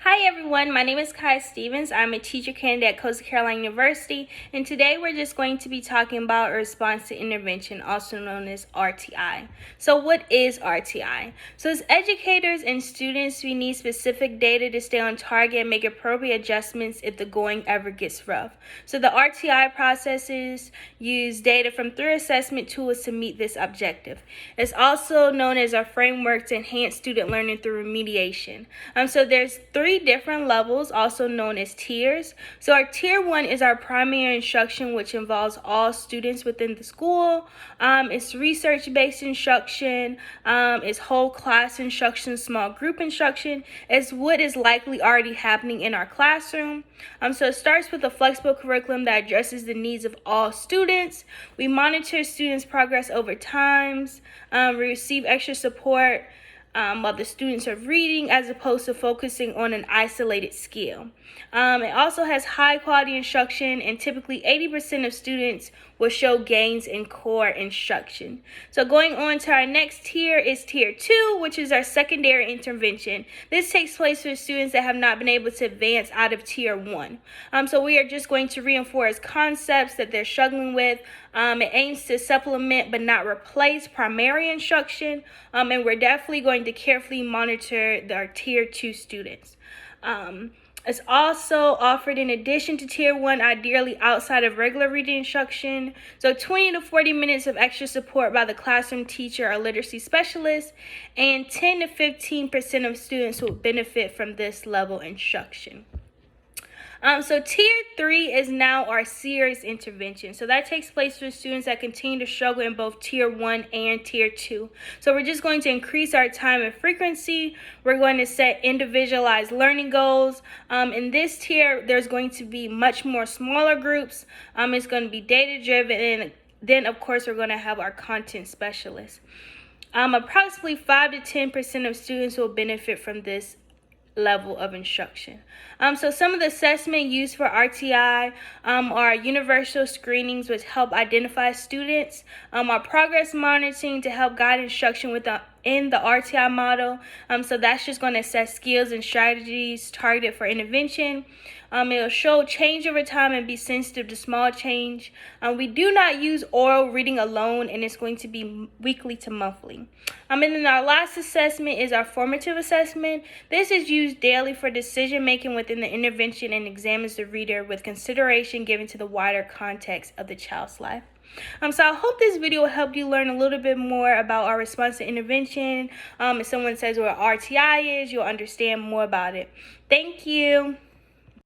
Hi everyone, my name is Kai Stevens. I'm a teacher candidate at Coastal Carolina University, and today we're just going to be talking about a response to intervention, also known as RTI. So what is RTI? So as educators and students, we need specific data to stay on target and make appropriate adjustments if the going ever gets rough. So the RTI processes use data from 3 assessment tools to meet this objective. It's also known as our framework to enhance student learning through remediation. So there's 3 different levels, also known as tiers. So our tier 1 is our primary instruction, which involves all students within the school. It's research-based instruction, it's whole class instruction, small group instruction. It's what is likely already happening in our classroom. So it starts with a flexible curriculum that addresses the needs of all students. We monitor students' progress over time. We receive extra support while the students are reading, as opposed to focusing on an isolated skill. It also has high quality instruction, and typically 80% of students will show gains in core instruction. So going on to our next tier is tier 2, which is our secondary intervention. This takes place for students that have not been able to advance out of tier 1. So we are just going to reinforce concepts that they're struggling with. It aims to supplement but not replace primary instruction, and we're definitely going to carefully monitor our tier 2 students. It's also offered in addition to tier 1, ideally outside of regular reading instruction. So 20 to 40 minutes of extra support by the classroom teacher or literacy specialist, and 10 to 15% of students will benefit from this level instruction. So tier 3 is now our serious intervention. So that takes place for students that continue to struggle in both tier 1 and tier 2. So we're just going to increase our time and frequency. We're going to set individualized learning goals. In this tier, there's going to be much more smaller groups. It's going to be data driven, and then of course we're going to have our content specialists. Approximately 5 to 10% of students will benefit from this level of instruction. So some of the assessment used for RTI are universal screenings, which help identify students, our progress monitoring to help guide instruction in the RTI model. So that's just going to assess skills and strategies targeted for intervention. It'll show change over time and be sensitive to small change. We do not use oral reading alone, and it's going to be weekly to monthly. And then our last assessment is our formative assessment. This is used daily for decision making within the intervention and examines the reader with consideration given to the wider context of the child's life. So I hope this video will help you learn a little bit more about our response to intervention. If someone says what RTI is, you'll understand more about it. Thank you.